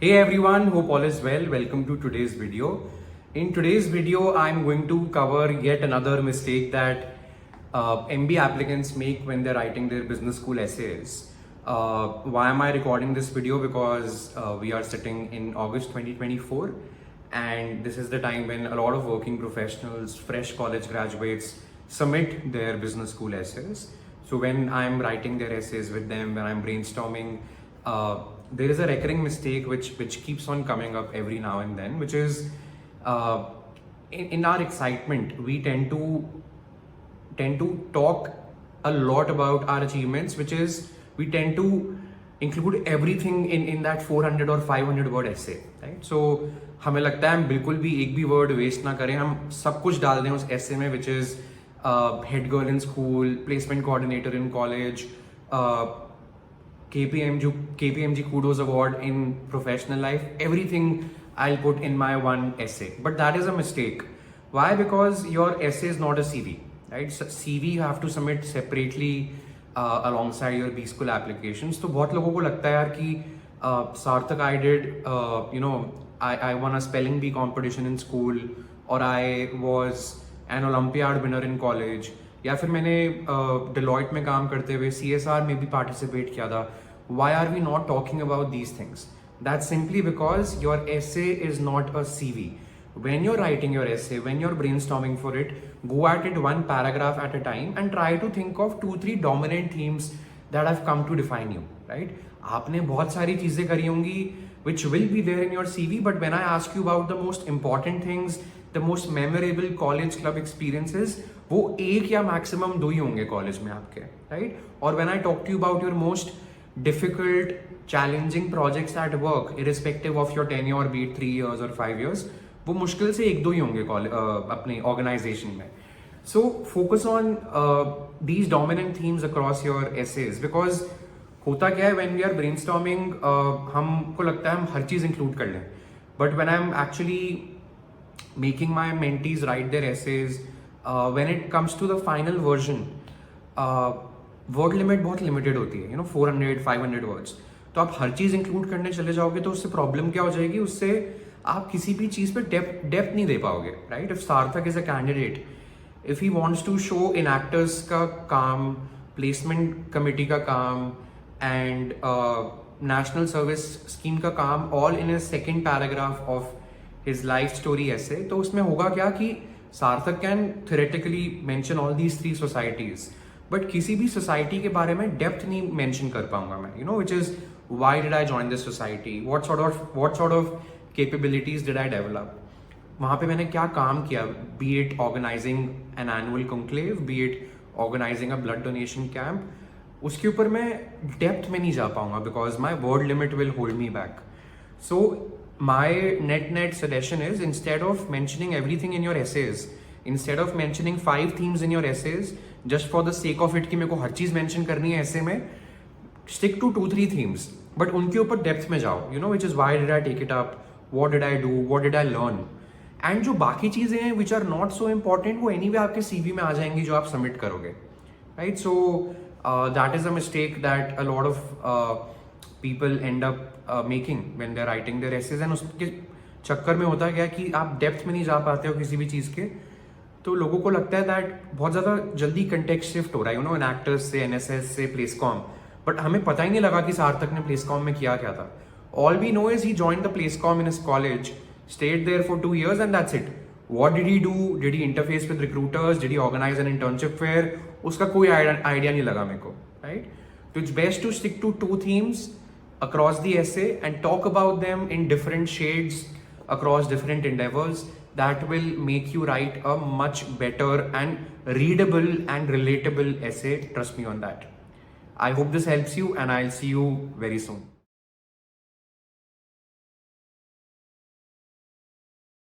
Hey everyone, hope all is well. Welcome to today's video. In today's video, I'm going to cover yet another mistake that MBA applicants make when they're writing their business school essays. Why am I recording this video? Because we are sitting in August 2024, and this is the time when a lot of working professionals, fresh college graduates submit their business school essays. So when I'm writing their essays with them, when I'm brainstorming, there is a recurring mistake which keeps on coming up every now and then, which is in our excitement we tend to talk a lot about our achievements, which is we tend to include everything in that 400 or 500 word essay, right? So हमें लगता है हम बिल्कुल भी एक भी word waste ना करें, हम सब कुछ डाल दें उस essay में, which is head girl in school, placement coordinator in college, KPMG Kudos Award in professional life, everything I'll put in my one essay. But that is a mistake. Why? Because your essay is not a CV, right? So CV you have to submit separately alongside your B school applications. तो बहुत लोगों को लगता है यार कि सार्थक I did I won a spelling bee competition in school, or I was an Olympiad winner in college, या फिर मैंने Deloitte में काम करते हुए CSR में भी पार्टिसिपेट किया था. Why are we not talking about these things? That's simply because your essay is not a CV. When you're writing your essay, when you're brainstorming for it, go at it one paragraph at a time and try to think of 2-3 dominant themes that have come to define you, right? आपने बहुत सारी चीजें करी होंगी which will be there in your CV, but when I ask you about the most important things, the most memorable college club experiences, वो एक या maximum दो ही होंगे कॉलेज में आपके, right? और when I talk to you about your most difficult, challenging projects at work, irrespective of your tenure, be it 3 years or 5 years, वो मुश्किल से एक दो ही होंगे अपने organization में. So focus on these dominant themes across your essays, because होता क्या है when we are brainstorming, हमको लगता है हम हर चीज़ include कर लें, but when I'm actually making my mentees write their essays, when it comes to the final version, word limit बहुत लिमिटेड होती है, 400-500 वर्ड्स. तो आप हर चीज़ इंक्लूड करने चले जाओगे तो उससे प्रॉब्लम क्या हो जाएगी, उससे आप किसी भी चीज़ पे डेप्थ नहीं दे पाओगे, right? If Sarthak is a candidate, if he wants to show in actors का काम, प्लेसमेंट कमेटी का काम एंड नेशनल सर्विस स्कीम का काम, all in a second paragraph of his life story ऐसे, तो उसमें होगा क्या कि सार्थक can theoretically mention all these 3 societies, but किसी भी सोसाइटी के बारे में डेप्थ नहीं मेंशन कर पाऊंगा मैं, which is why did I join this society, what sort of capabilities did I develop, वहाँ पे मैंने क्या काम किया, be it organizing an annual conclave, be it organizing a blood donation camp. उसके ऊपर मैं डेप्थ में नहीं जा पाऊंगा because my word limit will hold me back. So my net suggestion is, instead of mentioning everything in your essays, instead of mentioning 5 themes in your essays just for the sake of it कि मेरे को हर चीज mention करनी है ऐसे में, stick to 2-3 themes, but उनके ऊपर डेप्थ में जाओ, which is why did I take it up, what did I do, what did I learn, and जो बाकी चीजें हैं which are not so important, वो anyway आपके CV में आ जाएंगी जो आप सबमिट करोगे, right? So that is a mistake that a lot of people end up making when they're writing their essays, and उसके चक्कर में होता क्या कि आप डेप्थ में नहीं जा पाते हो किसी भी चीज़ के, तो लोगों को लगता है दैट बहुत ज़्यादा जल्दी कंटेक्स्ट शिफ्ट हो रहा है, इन एक्टर्स से, NSS से, प्लेसकॉम, बट हमें पता ही नहीं लगा कि सार्थक ने प्लेसकॉम में किया क्या था. All we know is he joined the placecom in his college, stayed there for 2 years, and that's it. What did he do? Did he interface with recruiters? Did he organize an internship fair? उसका कोई idea नहीं लगा मेरे को, right? So it's best to stick to 2 themes across the essay and talk about them in different shades across different endeavors. That will make you write a much better and readable and relatable essay. Trust me on that. I hope this helps you, and I'll see you very soon.